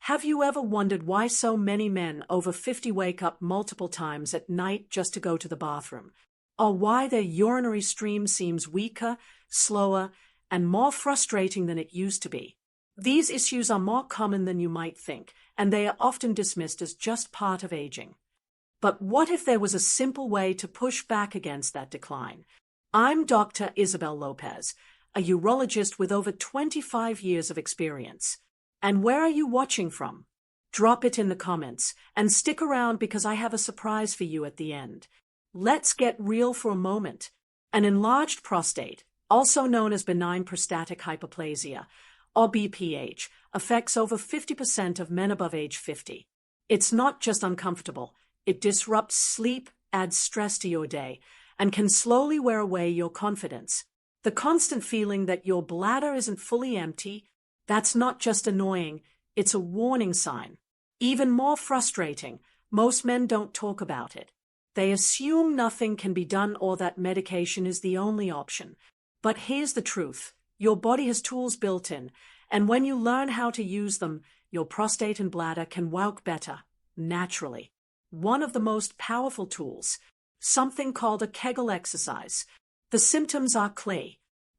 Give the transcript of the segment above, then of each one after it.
Have you ever wondered why so many men over 50 wake up multiple times at night just to go to the bathroom? Or why their urinary stream seems weaker, slower, and more frustrating than it used to be? These issues are more common than you might think, and they are often dismissed as just part of aging. But what if there was a simple way to push back against that decline? I'm Dr. Isabel Lopez, a urologist with over 25 years of experience. And where are you watching from? Drop it in the comments, and stick around because I have a surprise for you at the end. Let's get real for a moment. An enlarged prostate, also known as benign prostatic hyperplasia, or BPH, affects over 50% of men above age 50. It's not just uncomfortable, it disrupts sleep, adds stress to your day, and can slowly wear away your confidence. The constant feeling that your bladder isn't fully empty, that's not just annoying, it's a warning sign. Even more frustrating, most men don't talk about it. They assume nothing can be done or that medication is the only option. But here's the truth. Your body has tools built in, and when you learn how to use them, your prostate and bladder can work better, naturally. One of the most powerful tools, something called a Kegel exercise. The symptoms are clear: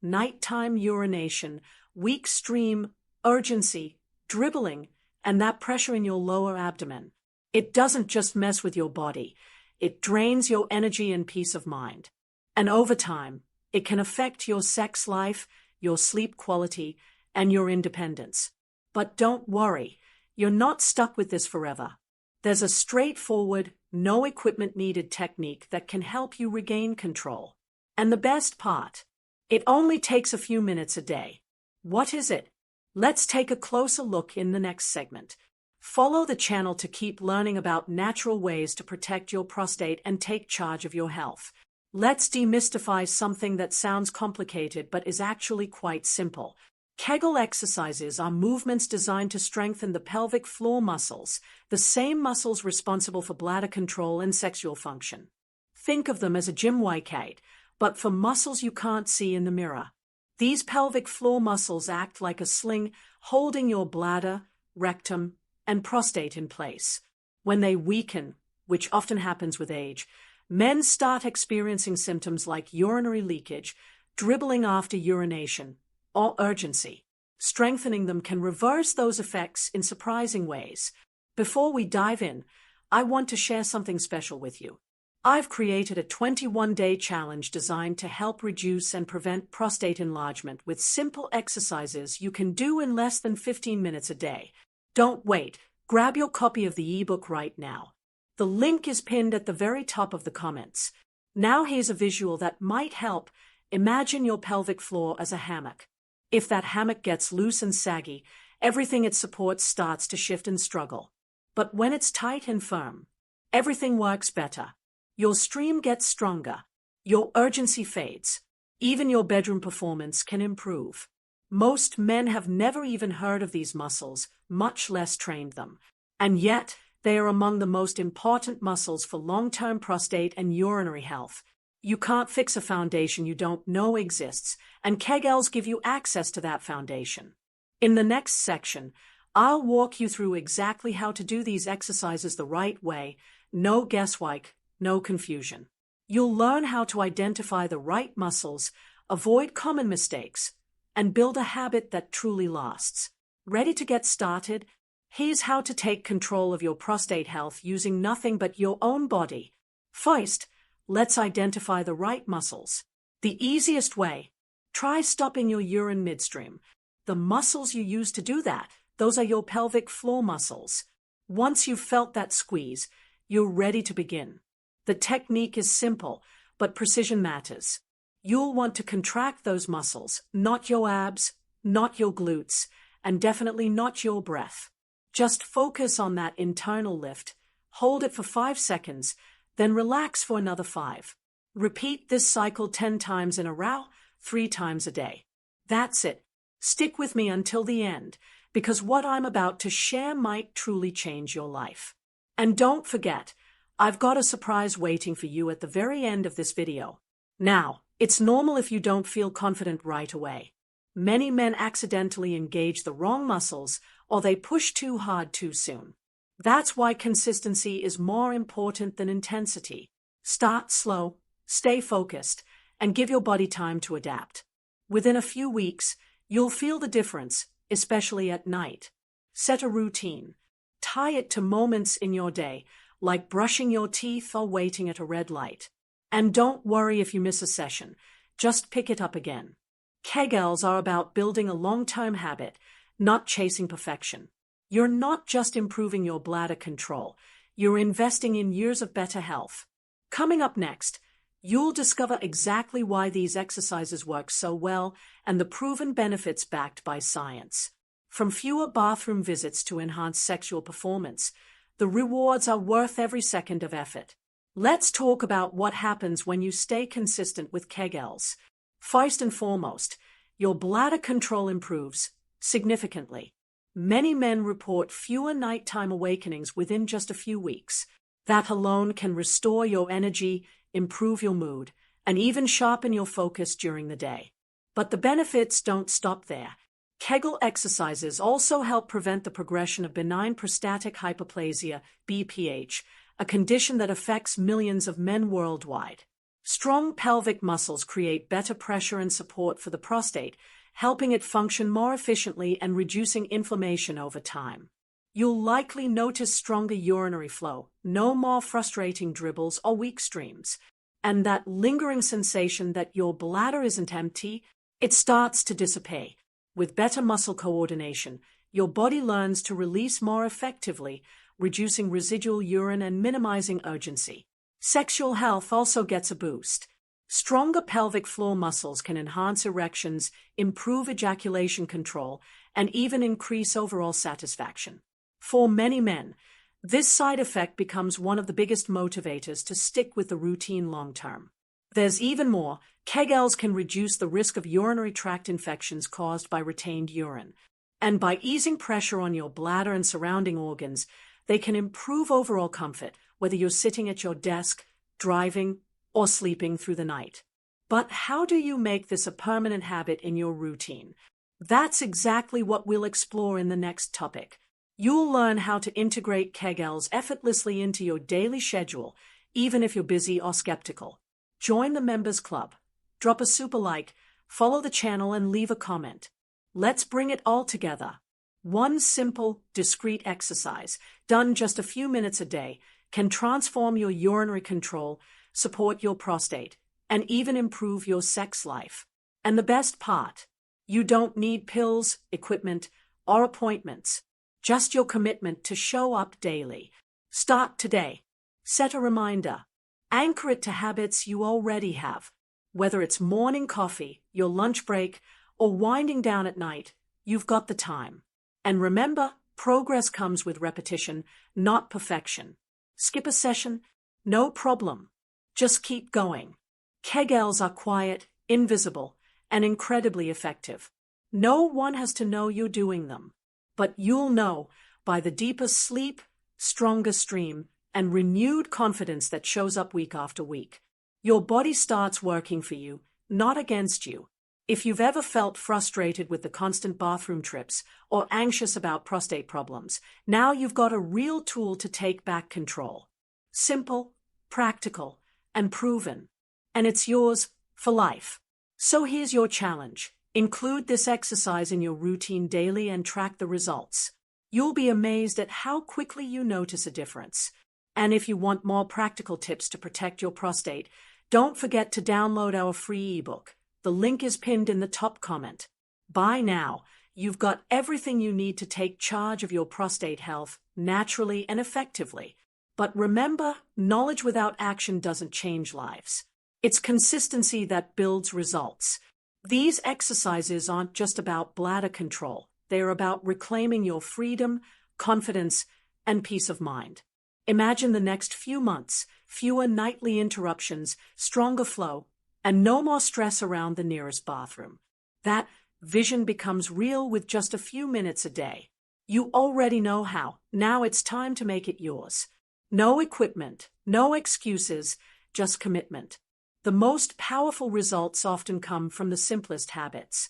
nighttime urination, weak stream, urgency, dribbling, and that pressure in your lower abdomen. It doesn't just mess with your body, it drains your energy and peace of mind. And over time, it can affect your sex life, your sleep quality, and your independence. But don't worry, you're not stuck with this forever. There's a straightforward, no equipment needed technique that can help you regain control. And the best part, it only takes a few minutes a day. What is it? Let's take a closer look in the next segment. Follow the channel to keep learning about natural ways to protect your prostate and take charge of your health. Let's demystify something that sounds complicated but is actually quite simple. Kegel exercises are movements designed to strengthen the pelvic floor muscles, the same muscles responsible for bladder control and sexual function. Think of them as a gym workout, but for muscles you can't see in the mirror. These pelvic floor muscles act like a sling, holding your bladder, rectum, and prostate in place. When they weaken, which often happens with age, men start experiencing symptoms like urinary leakage, dribbling after urination, or urgency. Strengthening them can reverse those effects in surprising ways. Before we dive in, I want to share something special with you. I've created a 21-day challenge designed to help reduce and prevent prostate enlargement with simple exercises you can do in less than 15 minutes a day. Don't wait. Grab your copy of the ebook right now. The link is pinned at the very top of the comments. Now here's a visual that might help. Imagine your pelvic floor as a hammock. If that hammock gets loose and saggy, everything it supports starts to shift and struggle. But when it's tight and firm, everything works better. Your stream gets stronger. Your urgency fades. Even your bedroom performance can improve. Most men have never even heard of these muscles, much less trained them. And yet, they are among the most important muscles for long-term prostate and urinary health. You can't fix a foundation you don't know exists, and Kegels give you access to that foundation. In the next section, I'll walk you through exactly how to do these exercises the right way, no guesswork, no confusion. You'll learn how to identify the right muscles, avoid common mistakes, and build a habit that truly lasts. Ready to get started? Here's how to take control of your prostate health using nothing but your own body. First, let's identify the right muscles. The easiest way: try stopping your urine midstream. The muscles you use to do that, those are your pelvic floor muscles. Once you've felt that squeeze, you're ready to begin. The technique is simple, but precision matters. You'll want to contract those muscles, not your abs, not your glutes, and definitely not your breath. Just focus on that internal lift, hold it for 5 seconds, then relax for another 5. Repeat this cycle 10 times in a row, 3 times a day. That's it. Stick with me until the end, because what I'm about to share might truly change your life. And don't forget, I've got a surprise waiting for you at the very end of this video. Now, it's normal if you don't feel confident right away. Many men accidentally engage the wrong muscles or they push too hard too soon. That's why consistency is more important than intensity. Start slow, stay focused, and give your body time to adapt. Within a few weeks, you'll feel the difference, especially at night. Set a routine. Tie it to moments in your day, like brushing your teeth or waiting at a red light. And don't worry if you miss a session. Just pick it up again. Kegels are about building a long-term habit, not chasing perfection. You're not just improving your bladder control, you're investing in years of better health. Coming up next, you'll discover exactly why these exercises work so well and the proven benefits backed by science. From fewer bathroom visits to enhanced sexual performance, the rewards are worth every second of effort. Let's talk about what happens when you stay consistent with Kegels. First and foremost, your bladder control improves significantly. Many men report fewer nighttime awakenings within just a few weeks. That alone can restore your energy, improve your mood, and even sharpen your focus during the day. But the benefits don't stop there. Kegel exercises also help prevent the progression of benign prostatic hyperplasia, BPH, a condition that affects millions of men worldwide. Strong pelvic muscles create better pressure and support for the prostate, helping it function more efficiently and reducing inflammation over time. You'll likely notice stronger urinary flow, no more frustrating dribbles or weak streams, and that lingering sensation that your bladder isn't empty, it starts to dissipate. With better muscle coordination, your body learns to release more effectively, reducing residual urine and minimizing urgency. Sexual health also gets a boost. Stronger pelvic floor muscles can enhance erections, improve ejaculation control, and even increase overall satisfaction. For many men, this side effect becomes one of the biggest motivators to stick with the routine long term. There's even more. Kegels can reduce the risk of urinary tract infections caused by retained urine. And by easing pressure on your bladder and surrounding organs, they can improve overall comfort, whether you're sitting at your desk, driving, or sleeping through the night. But how do you make this a permanent habit in your routine? That's exactly what we'll explore in the next topic. You'll learn how to integrate Kegels effortlessly into your daily schedule, even if you're busy or skeptical. Join the Members Club. Drop a super like, follow the channel, and leave a comment. Let's bring it all together. One simple, discreet exercise, done just a few minutes a day, can transform your urinary control, support your prostate, and even improve your sex life. And the best part, you don't need pills, equipment, or appointments. Just your commitment to show up daily. Start today. Set a reminder. Anchor it to habits you already have. Whether it's morning coffee, your lunch break, or winding down at night, you've got the time. And remember, progress comes with repetition, not perfection. Skip a session? No problem. Just keep going. Kegels are quiet, invisible, and incredibly effective. No one has to know you're doing them. But you'll know by the deeper sleep, stronger stream, and renewed confidence that shows up week after week. Your body starts working for you, not against you. If you've ever felt frustrated with the constant bathroom trips or anxious about prostate problems, now you've got a real tool to take back control. Simple, practical, and proven. And it's yours for life. So here's your challenge. Include this exercise in your routine daily and track the results. You'll be amazed at how quickly you notice a difference. And if you want more practical tips to protect your prostate, don't forget to download our free ebook. The link is pinned in the top comment. Buy now. You've got everything you need to take charge of your prostate health naturally and effectively. But remember, knowledge without action doesn't change lives. It's consistency that builds results. These exercises aren't just about bladder control. They're about reclaiming your freedom, confidence, and peace of mind. Imagine the next few months, fewer nightly interruptions, stronger flow, and no more stress around the nearest bathroom. That vision becomes real with just a few minutes a day. You already know how. Now it's time to make it yours. No equipment, no excuses, just commitment. The most powerful results often come from the simplest habits.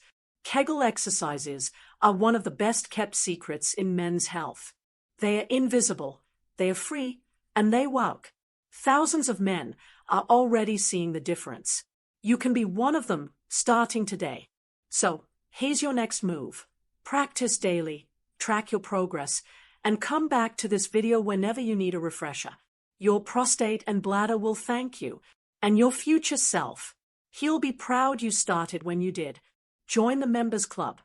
Kegel exercises are one of the best-kept secrets in men's health. They are invisible, they are free, and they work. Thousands of men are already seeing the difference. You can be one of them starting today. So, here's your next move. Practice daily, track your progress, and come back to this video whenever you need a refresher. Your prostate and bladder will thank you, and your future self. He'll be proud you started when you did. Join the members club.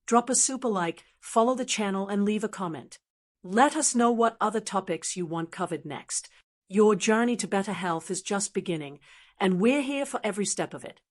Drop a super like, follow the channel, and leave a comment. Let us know what other topics you want covered next. Your journey to better health is just beginning, and we're here for every step of it.